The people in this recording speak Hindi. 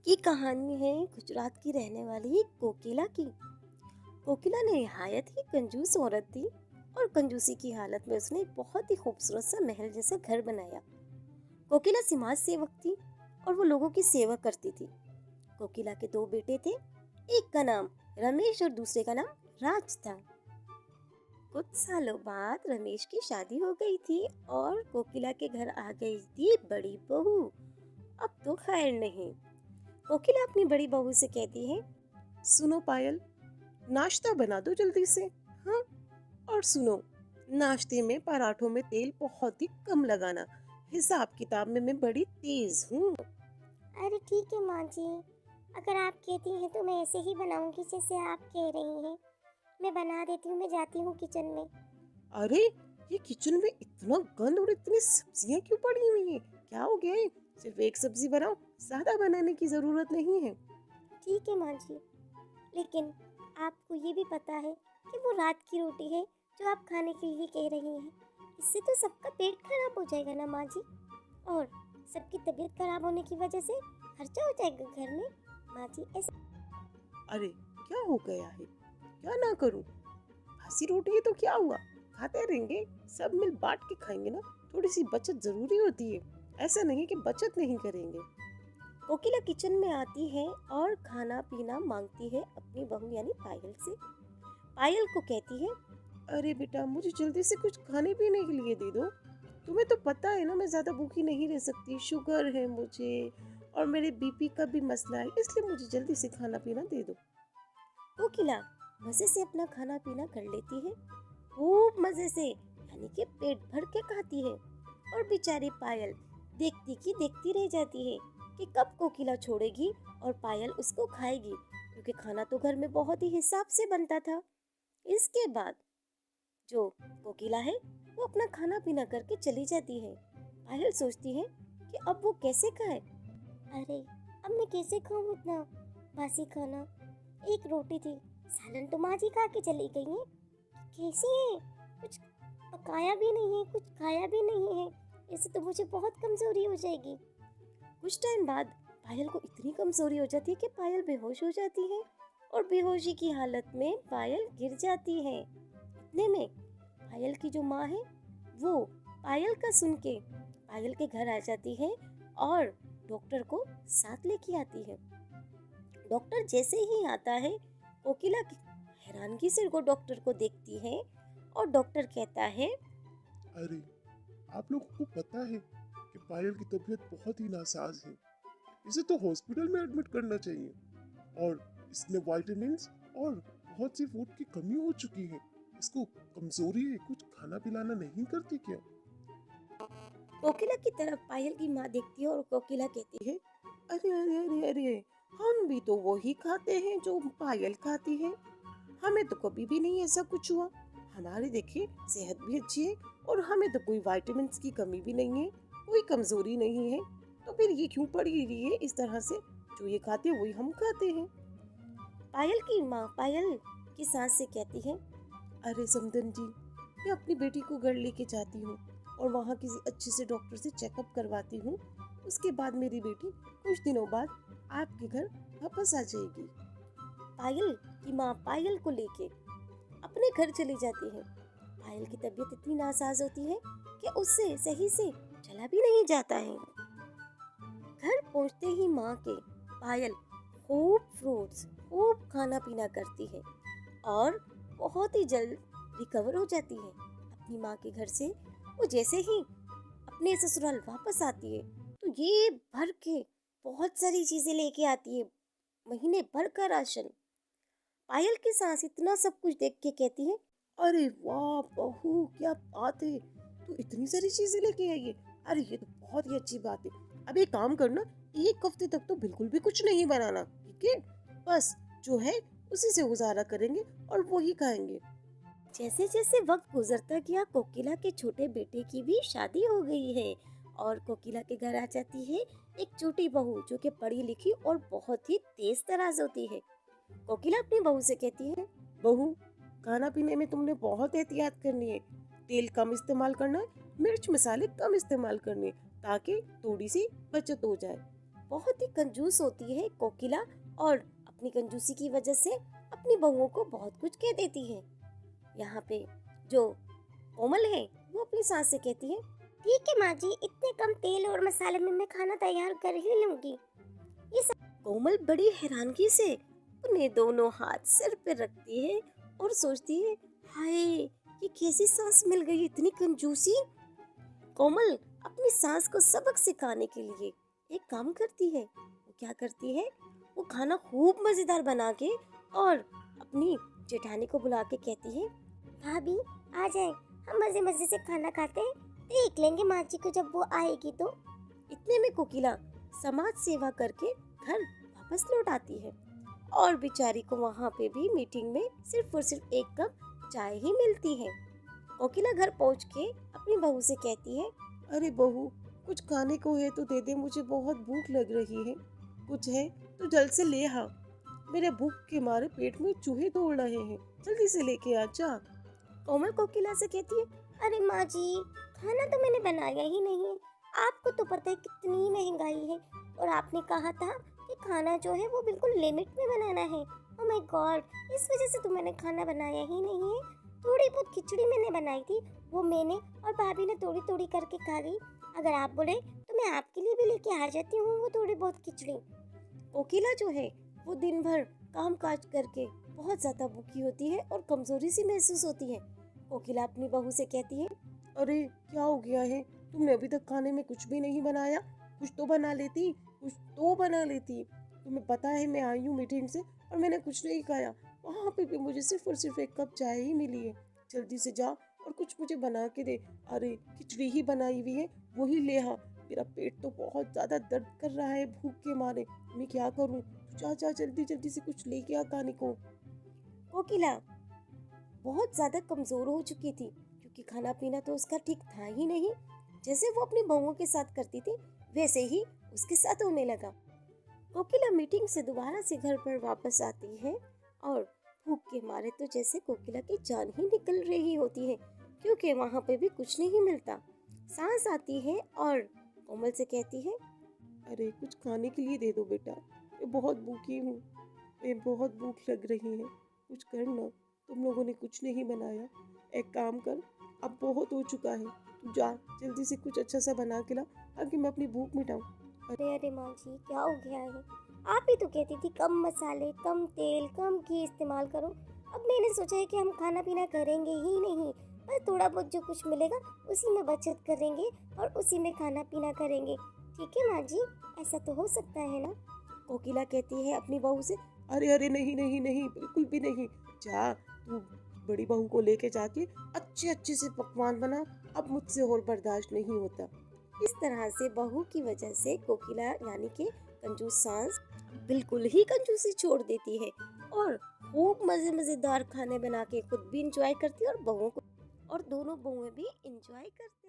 की कहानी है गुजरात की रहने वाली कोकिला की। कोकिला निहायत ही कंजूस औरत थी और कंजूसी की हालत में उसने एक बहुत ही खूबसूरत सा महल जैसा घर बनाया। कोकिला समाज सेवक थी और वो लोगों की सेवा करती थी। कोकिला के दो बेटे थे, एक का नाम रमेश और दूसरे का नाम राज था। कुछ सालों बाद रमेश की शादी हो गई थी और कोकिला के घर आ गई थी बड़ी बहू। अब तो खैर नहीं। कोकिला अपनी बड़ी बहू से कहती है, सुनो पायल, नाश्ता बना दो जल्दी से। हाँ, और सुनो, नाश्ते में पराठों में तेल बहुत ही कम लगाना। हिसाब किताब में मैं बड़ी तेज हूँ। अरे ठीक है माँ जी, अगर आप कहती हैं तो मैं ऐसे ही बनाऊंगी जैसे आप कह रही हैं। मैं बना देती हूँ, मैं जाती हूँ किचन में। अरे, ये किचन में इतना गंद और इतनी सब्जियां क्यों पड़ी हुई हैं? क्या हो गया है? सिर्फ एक सब्जी बनाओ, ज्यादा बनाने की जरूरत नहीं है। ठीक है माँ जी, लेकिन आपको ये भी पता है कि वो रात की रोटी है जो आप खाने के लिए कह रही हैं। इससे तो सबका पेट खराब हो जाएगा ना माँ जी, और सबकी तबीयत खराब होने की वजह से खर्चा हो जाएगा घर में। माँ जी ऐसा। अरे, क्या हो गया है? क्या ना करूं? बासी रोटी है तो क्या हुआ? खाते रहेंगे, सब मिल बांट के खाएंगे ना। थोड़ी सी बचत जरूरी होती है। ऐसा नहीं कि बचत नहीं करेंगे। कोकिला किचन में आती है और खाना पीना मांगती है अपनी बहू यानी पायल से। पायल को कहती है, अरे बेटा, मुझे जल्दी से कुछ खाने पीने के लिए दे दो। तुम्हें तो पता है ना, मैं ज्यादा भूखी नहीं रह सकती। शुगर है मुझे, और मेरे बीपी का भी मसला है, इसलिए मुझे जल्दी से खाना पीना दे दो। कोकिला मजे से अपना खाना पीना कर लेती है, खूब मजे से यानी कि पेट भर के खाती है। और बेचारी पायल देखती की देखती रह जाती है कि कब कोकिला छोड़ेगी और पायल उसको खाएगी, क्योंकि खाना तो घर में बहुत ही हिसाब से बनता था। इसके बाद जो कोकिला है वो अपना खाना पीना करके चली जाती है। पायल सोचती है कि अब वो कैसे खाए। अरे अब मैं कैसे खाऊं इतना बासी खाना। एक रोटी थी, सालन तो माँ जी खा के चली गई हैं। कैसी है, कुछ पकाया भी नहीं है, कुछ खाया भी नहीं है। इससे तो मुझे बहुत कमजोरी हो जाएगी। कुछ टाइम बाद पायल को इतनी कमजोरी हो जाती है कि पायल बेहोश हो जाती है और बेहोशी की हालत में पायल गिर जाती है। इतने में पायल की जो माँ है वो पायल का सुन के पायल के घर आ जाती है और डॉक्टर को साथ लेके आती है। डॉक्टर जैसे ही आता है, कोकिला हैरानगी से वो डॉक्टर को देखती है और डॉक्टर कहता है, अरे, आप लोगों को पता है कि पायल की तबीयत बहुत ही नासाज है। इसे तो हॉस्पिटल में एडमिट करना चाहिए। और इसमें विटामिन्स और बहुत सी फूड की कमी हो चुकी है। इसको कमजोरी है, कुछ खाना पिलाना नहीं करती क्या? कोकिला की तरफ पायल की माँ देखती है और कोकिला कहती है, अरे अरे अरे अरे, हम भी तो वही खाते हैं जो पायल खाती है। हमें तो कभी भी नहीं ऐसा कुछ हुआ। हमारी देखिए सेहत भी अच्छी है और हमें तो कोई विटामिन्स की कमी भी नहीं है, कोई कमजोरी नहीं है। तो फिर ये क्यों पड़ी हुई है इस तरह से? जो ये खाते हैं वही हम खाते हैं। पायल की माँ पायल की सास से कहती है, अरे समदन जी, मैं अपनी बेटी को घर लेके जाती हूँ और वहाँ किसी अच्छे से डॉक्टर से चेकअप करवाती हूँ। उसके बाद मेरी बेटी कुछ दिनों बाद आपके घर वापस आ जाएगी। पायल की माँ पायल को लेके अपने घर चली जाती है। पायल की तबीयत इतनी नासाज होती है कि उससे सही से चला भी नहीं जाता है। घर पहुंचते ही माँ के पायल खूब फ्रूट्स खूब खाना पीना करती है और बहुत ही जल्द रिकवर हो जाती है अपनी माँ के घर से। वो जैसे ही अपने ससुराल वापस आती है तो ये भर के बहुत सारी चीजें लेके आती है, महीने भर का राशन। पायल की सास इतना सब कुछ देख के कहती है, अरे वाह बहू, क्या बात है! तू इतनी सारी चीजें लेके आई है। अरे ये तो बहुत ही अच्छी बात है। अब एक काम करना, एक हफ्ते तक तो बिल्कुल भी कुछ नहीं बनाना, ठीक है? बस जो है उसी से गुजारा करेंगे और वही खाएंगे। जैसे जैसे वक्त गुजरता गया कोकिला के छोटे बेटे की भी शादी हो गई है और कोकिला के घर आ जाती है एक छोटी बहू जो कि पढ़ी लिखी और बहुत ही तेज तराज होती है। कोकिला अपनी बहू से कहती है, बहू, खाना पीने में तुमने बहुत एहतियात करनी है। तेल कम इस्तेमाल करना है, मिर्च मसाले कम इस्तेमाल करने हैं, ताकि थोड़ी सी बचत हो जाए। बहुत ही कंजूस होती है कोकिला और अपनी कंजूसी की वजह से अपनी बहुओं को बहुत कुछ कह देती है। यहाँ पे जो कोमल है वो अपनी सास से कहती है, ठीक है माँ जी, इतने कम तेल और मसाले में मैं खाना तैयार कर ही लूंगी। कोमल बड़ी हैरानगी से अपने दोनों हाथ सिर पे रखती है और सोचती है, हाय ये कैसी सास मिल गई, इतनी कंजूसी। कोमल अपनी सास को सबक सिखाने के लिए एक काम करती है। वो क्या करती है, वो खाना खूब मजेदार बना के और अपनी जेठानी को बुला के कहती है, भाभी आ जाए, हम मजे मजे से खाना खाते हैं, देख लेंगे माँ जी को जब वो आएगी तो। इतने में कोकिला समाज सेवा करके घर वापस लौट आती है और बेचारी को वहाँ पे भी मीटिंग में सिर्फ और सिर्फ एक कप चाय ही मिलती है। कोकिला घर पहुँच के अपनी बहू से कहती है, अरे बहू, कुछ खाने को है तो दे दे, मुझे बहुत भूख लग रही है। कुछ है तो जल्द से ले आ, मेरे भूख के मारे पेट में चूहे दौड़ रहे हैं, जल्दी से लेके आ जा। कोमल कोकिला से कहती है, अरे माँ जी, खाना तो मैंने बनाया ही नहीं है, आपको तो पता है कितनी महंगाई है, और आपने कहा था कि खाना जो है वो बिल्कुल लिमिट में बनाना है। ओह माय गॉड, इस वजह से तो मैंने खाना बनाया ही नहीं है। थोड़ी बहुत खिचड़ी मैंने बनाई थी, वो मैंने और भाभी ने थोड़ी थोड़ी करके खा गई। अगर आप बोले तो मैं आपके लिए भी लेके आ जाती हूँ वो थोड़ी बहुत खिचड़ी। कोकिला जो है वो दिन भर काम काज करके बहुत ज्यादा भूखी होती है और कमजोरी सी महसूस होती है। कोकिला अपनी बहू से कहती है, अरे क्या हो गया है, तुमने अभी तक खाने में कुछ भी नहीं बनाया? कुछ तो बना लेती, कुछ तो बना लेती। तुम्हें पता है मैं आई हूँ मीटिंग से और मैंने कुछ नहीं खाया, वहाँ पे भी मुझे सिर्फ और सिर्फ एक कप चाय ही मिली है। जल्दी से जा और कुछ मुझे बना के दे। अरे खिचड़ी ही बनाई हुई है, वही ले आ। मेरा पेट तो बहुत ज़्यादा दर्द कर रहा है भूख के मारे, मैं क्या करूँ? जा जा जल्दी जल्दी से कुछ लेके आ खाने को। कोकिला बहुत ज्यादा कमजोर हो चुकी थी क्योंकि खाना पीना तो उसका ठीक था ही नहीं। जैसे वो अपनी बहुओं के साथ करती थी वैसे ही उसके साथ होने लगा। कोकिला मीटिंग से दोबारा से घर पर वापस आती है और भूख के मारे तो जैसे कोकिला की जान ही निकल रही होती है क्योंकि वहाँ पे भी कुछ नहीं मिलता। सांस आती है और कोमल से कहती है, अरे कुछ खाने के लिए दे दो बेटा, मैं बहुत भूखी हूँ, मैं बहुत भूख लग रही है, कुछ कर ना। तुम लोगों ने कुछ नहीं बनाया, एक काम कर, अब बहुत हो चुका है, तू जा जल्दी से कुछ अच्छा सा बना के ला ताकि मैं अपनी भूख मिटाऊँ। अरे अरे माँ जी, क्या हो गया है? आप ही तो कहती थी कम मसाले, कम तेल, कम घी इस्तेमाल करो। अब मैंने सोचा है कि हम खाना पीना करेंगे ही नहीं, पर थोड़ा बहुत जो कुछ मिलेगा उसी में बचत करेंगे और उसी में खाना पीना करेंगे। ठीक है माँ जी, ऐसा तो हो सकता है ना? कोकिला कहती है अपनी बहू से, अरे अरे नहीं नहीं नहीं, बिल्कुल भी नहीं। जा तू बड़ी बहू को लेके जाके अच्छे अच्छे से पकवान बना, अब मुझसे और बर्दाश्त नहीं होता। इस तरह से बहू की वजह से कोकिला यानी कि कंजूस सांस बिल्कुल ही कंजूसी छोड़ देती है और खूब मजेदार खाने बना के खुद भी इंजॉय करती है और बहू को और दोनों बहुएं भी इंजॉय करती